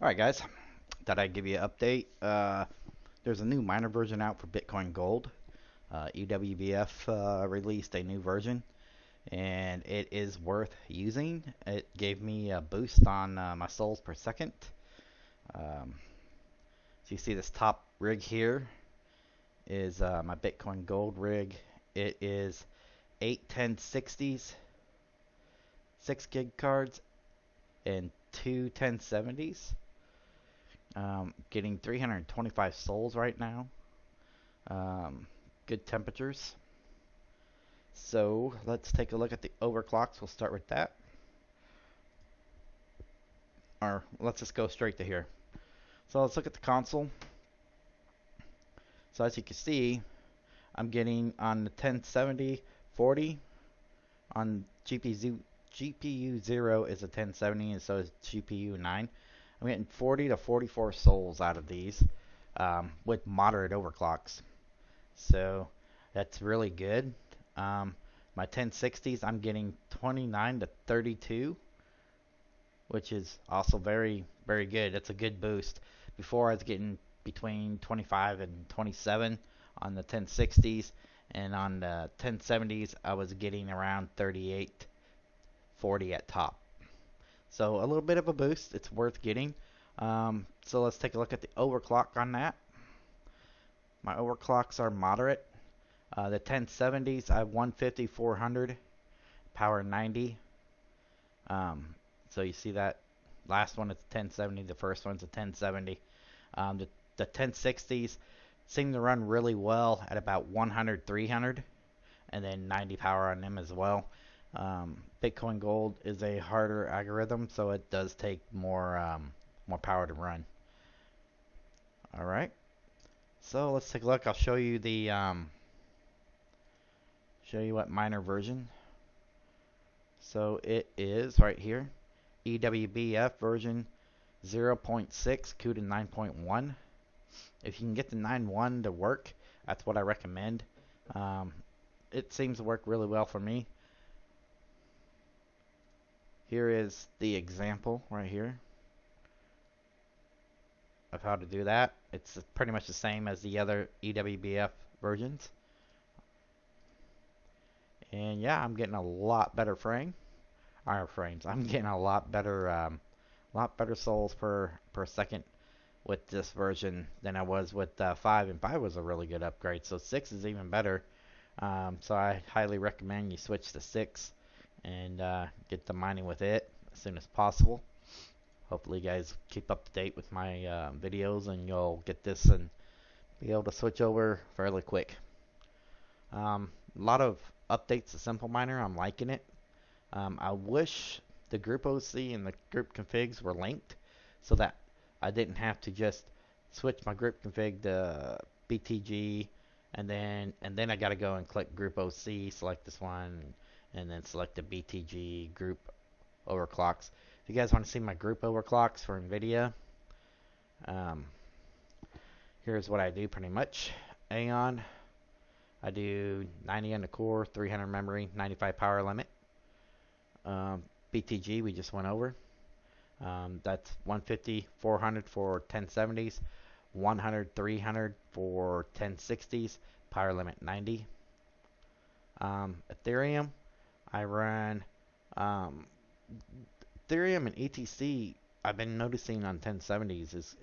Alright guys, thought I'd give you an update. There's a new miner version out for Bitcoin Gold. EWBF released a new version and it is worth using. It gave me a boost on my souls per second. So you see this top rig here is my Bitcoin Gold rig. It is 8 1060s, 6 gig cards, and 2 1070s. Getting 325 souls right now. Good temperatures. So let's take a look at the overclocks. We'll start with that. Or let's just go straight to here. So let's look at the console. So as you can see, I'm getting on the 1070 40. On GPU 0 is a 1070 and so is GPU 9. I'm getting 40 to 44 souls out of these with moderate overclocks. So that's really good. My 1060s, I'm getting 29 to 32, which is also very, very good. That's a good boost. Before I was getting between 25 and 27 on the 1060s, and on the 1070s, I was getting around 38, 40 at top. So a little bit of a boost. It's worth getting. So let's take a look at the overclock on that. My overclocks are moderate. The 1070s, I have 150, 400, power 90. So you see that last one is 1070, the first one's a 1070. The 1060s seem to run really well at about 100, 300, and then 90 power on them as well. Bitcoin Gold is a harder algorithm, so it does take more power to run. All right. So let's take a look. I'll show you the what miner version. So it is right here, EWBF version 0.6 Cuda 9.1. If you can get the 9.1 to work, that's what I recommend. It seems to work really well for me. Here is the example right here of how to do that. It's pretty much the same as the other EWBF versions. And yeah, I'm getting a lot better frames. I'm getting a lot better souls per second with this version than I was with 5, and 5 was a really good upgrade. So 6 is even better. So I highly recommend you switch to 6 and get the mining with it as soon as possible. Hopefully you guys keep up to date with my videos and you'll get this and be able to switch over fairly quick. A lot of updates to Simple Miner. I'm liking it. I wish the group OC and the group configs were linked so that I didn't have to just switch my group config to BTG and then I gotta go and click group OC, select this one, and then select the BTG group overclocks. If you guys want to see my group overclocks for NVIDIA, here's what I do pretty much. Aeon, I do 90 on the core, 300 memory, 95 power limit. BTG we just went over. That's 150, 400 for 1070s, 100, 300 for 1060s, power limit 90. Ethereum, I run Ethereum and ETC. I've been noticing on 1070s is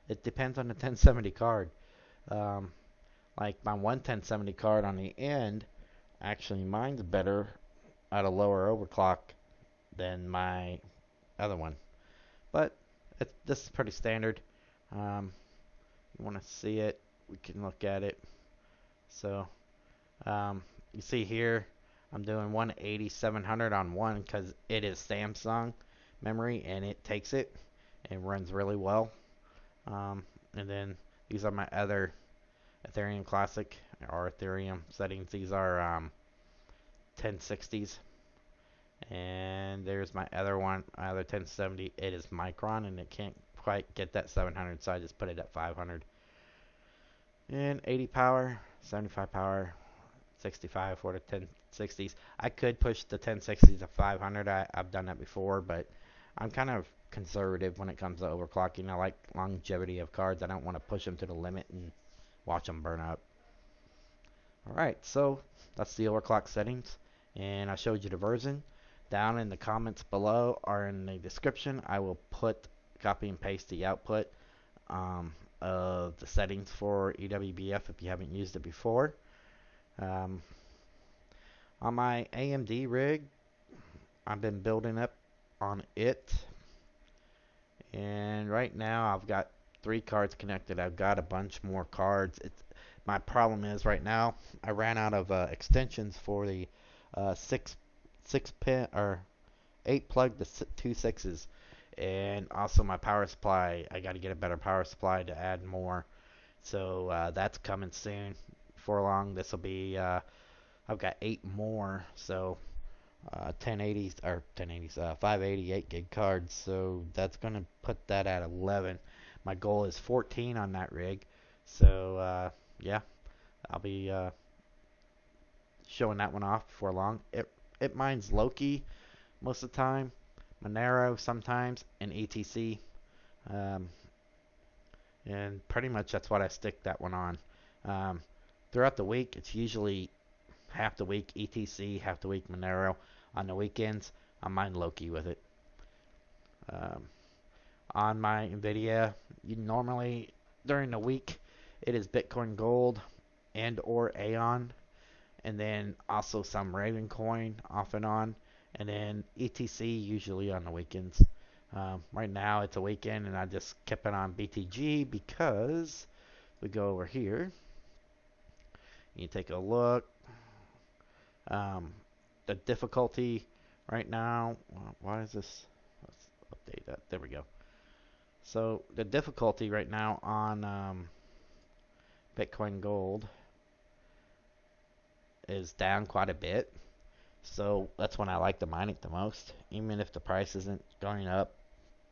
it depends on the 1070 card. Like my 1070 card on the end, actually mine's better at a lower overclock than my other one. But this is pretty standard. You want to see it, we can look at it. So you see here, I'm doing 180, 700 on one because it is Samsung memory and it takes it and runs really well. And then these are my other Ethereum Classic or Ethereum settings. These are 1060s. And there's my other one, my other 1070. It is Micron and it can't quite get that 700, so I just put it at 500. And 80 power, 75 power, 65 for the 1060s. I could push the 1060s to 500. I've done that before, but I'm kind of conservative when it comes to overclocking. I like longevity of cards. I don't want to push them to the limit and watch them burn up. Alright, so that's the overclock settings, and I showed you the version. Down in the comments below or in the description, I will put, copy and paste the output of the settings for EWBF if you haven't used it before. On my AMD rig, I've been building up on it, and right now I've got 3 cards connected. I've got a bunch more cards. My problem is right now I ran out of extensions for the 6 pin or 8 plug to 2 6s, and also my power supply. I got to get a better power supply to add more. So that's coming soon. Before long, this will be. I've got 8 more. So 1080s or 1080s, 588 gig cards. So that's gonna put that at 11. My goal is 14 on that rig. So yeah, I'll be showing that one off before long. It mines Loki most of the time, Monero sometimes, and ETC. Um, and pretty much that's what I stick that one on. Um, Throughout the week, it's usually half the week ETC, half the week Monero. On the weekends, I mine Loki with it. Um, on my NVIDIA, normally during the week, it is Bitcoin Gold and or Aeon, and then also some Raven coin off and on, and then ETC usually on the weekends. Right now it's a weekend, and I just kept it on BTG because we go over here. You take a look. The difficulty right now. Why is this? Let's update that. There we go. So the difficulty right now on Bitcoin Gold is down quite a bit. So that's when I like to mine it the most. Even if the price isn't going up,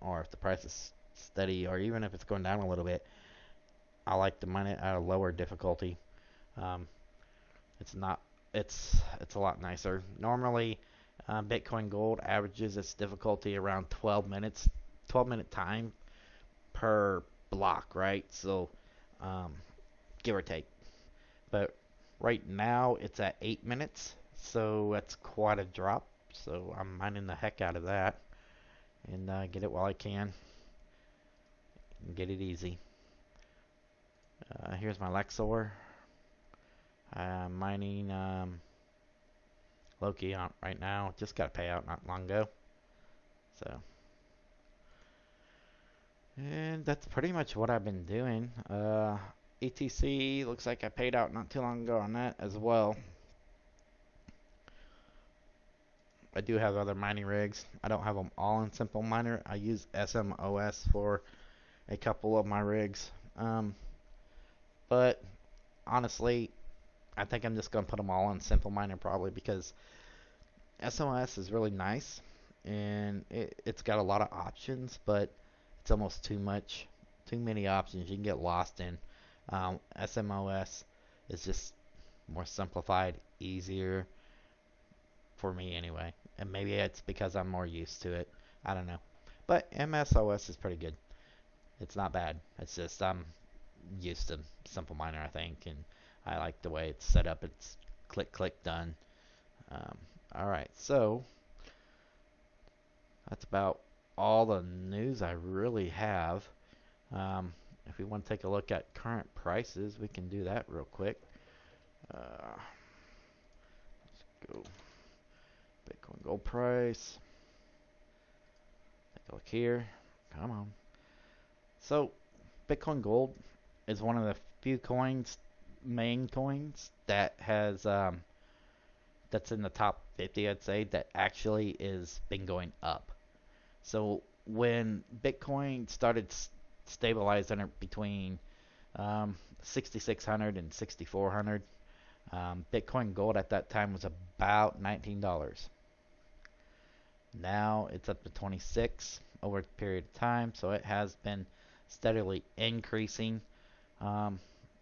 or if the price is steady, or even if it's going down a little bit, I like to mine it at a lower difficulty. Um, it's not. It's a lot nicer. Normally, Bitcoin Gold averages its difficulty around 12 minutes, 12-minute time per block, right? So, um, give or take. But right now it's at 8 minutes, so that's quite a drop. So I'm mining the heck out of that and get it while I can and get it easy. Here's my Lexor. I'm mining Loki on right now. Just got a payout not long ago. So, and that's pretty much what I've been doing. ETC looks like I paid out not too long ago on that as well. I do have other mining rigs. I don't have them all in Simple Miner. I use SMOS for a couple of my rigs. But honestly, I think I'm just going to put them all in Simple Miner probably because SMOS is really nice and it's got a lot of options, but it's almost too much, too many options you can get lost in. SMOS is just more simplified, easier for me anyway. And maybe it's because I'm more used to it. I don't know. But MSOS is pretty good. It's not bad. It's just I'm used to Simple Miner, I think, and I like the way it's set up. It's click, click, done. Alright, so that's about all the news I really have. If we want to take a look at current prices, we can do that real quick. Let's go Bitcoin Gold price. Take a look here. Come on. So, Bitcoin Gold is one of the few main coins that has that's in the top 50, I'd say, that actually is been going up. So when Bitcoin started stabilizing between 6,600 and 6,400, Bitcoin Gold at that time was about $19. Now it's up to 26 over a period of time, so it has been steadily increasing.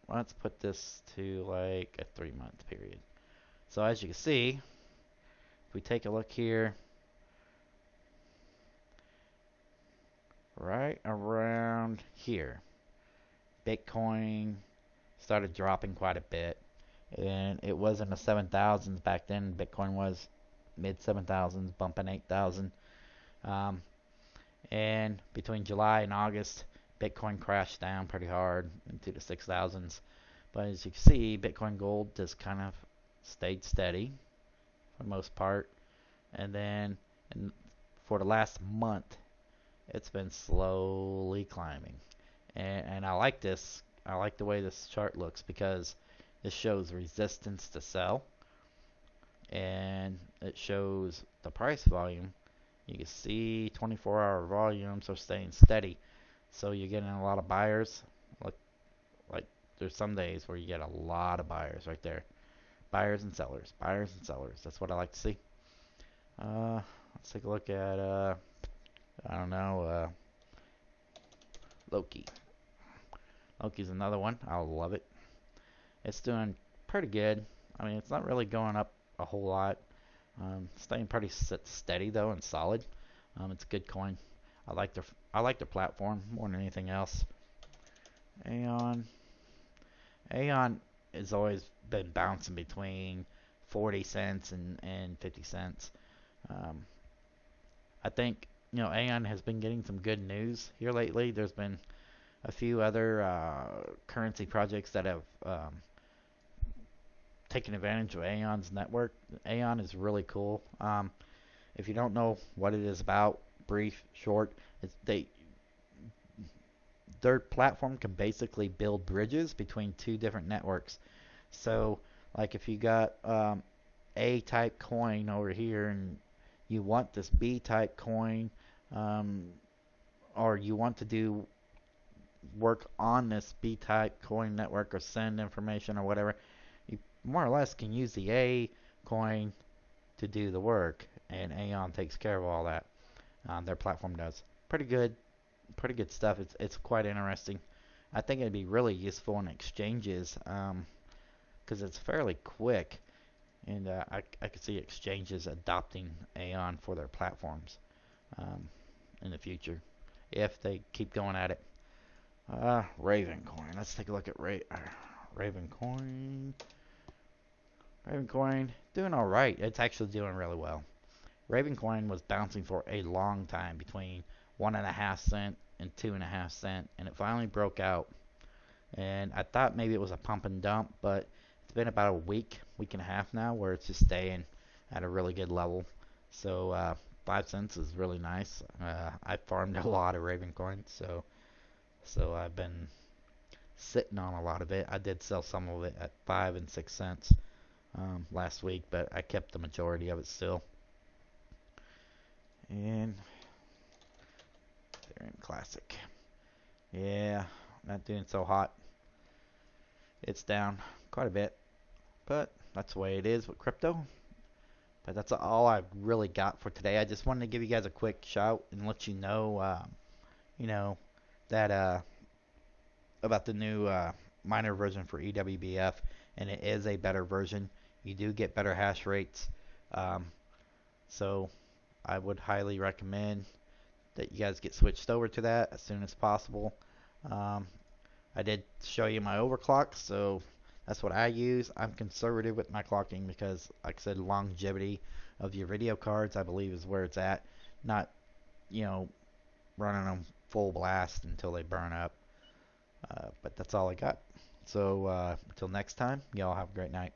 Let's put this to like a 3-month period. So as you can see, if we take a look here, right around here, Bitcoin started dropping quite a bit, and it was in the 7,000s back then. Bitcoin was mid 7,000s, bumping 8,000. Um, and between July and August, Bitcoin crashed down pretty hard into the 6,000s. But as you can see, Bitcoin Gold just kind of stayed steady for the most part. And then for the last month, it's been slowly climbing. And I like this. I like the way this chart looks because it shows resistance to sell and it shows the price volume. You can see 24-hour volumes are staying steady. So you're getting a lot of buyers. Like, like there's some days where you get a lot of buyers right there. Buyers and sellers. Buyers and sellers. That's what I like to see. Let's take a look at, I don't know, Loki. Loki's another one. I love it. It's doing pretty good. I mean, it's not really going up a whole lot. Staying pretty steady though and solid. It's a good coin. I like their platform more than anything else. Aeon. Aeon has always been bouncing between 40 cents and 50 cents. Um, I think Aeon has been getting some good news here lately. There's been a few other currency projects that have taken advantage of Aeon's network. Aeon is really cool. If you don't know what it is about, brief, short, their platform can basically build bridges between two different networks. So, like if you got A type coin over here and you want this B type coin, um, or you want to do work on this B type coin network or send information or whatever, you more or less can use the A coin to do the work, and Aeon takes care of all that. Their platform does pretty good stuff. It's quite interesting. I think it'd be really useful in exchanges because it's fairly quick, and I could see exchanges adopting Aeon for their platforms um, in the future if they keep going at it. Raven Coin. Let's take a look at Raven Coin. Raven Coin doing all right. It's actually doing really well. Raven Coin was bouncing for a long time between 1.5 cent and 2.5 cent, and it finally broke out. And I thought maybe it was a pump and dump, but it's been about a week and a half now, where it's just staying at a really good level. So 5 cents is really nice. I farmed a lot of Raven Coin, so I've been sitting on a lot of it. I did sell some of it at 5 and 6 cents last week, but I kept the majority of it still. And they're in classic. Yeah, not doing so hot. It's down quite a bit, but that's the way it is with crypto. But that's all I've really got for today. I just wanted to give you guys a quick shout and let you know, that about the new miner version for EWBF, and it is a better version. You do get better hash rates, um, so I would highly recommend that you guys get switched over to that as soon as possible. Um, I did show you my overclock, so that's what I use. I'm conservative with my clocking because, like I said, longevity of your video cards, I believe, is where it's at. Not, you know, running them full blast until they burn up. But that's all I got. So until next time, y'all have a great night.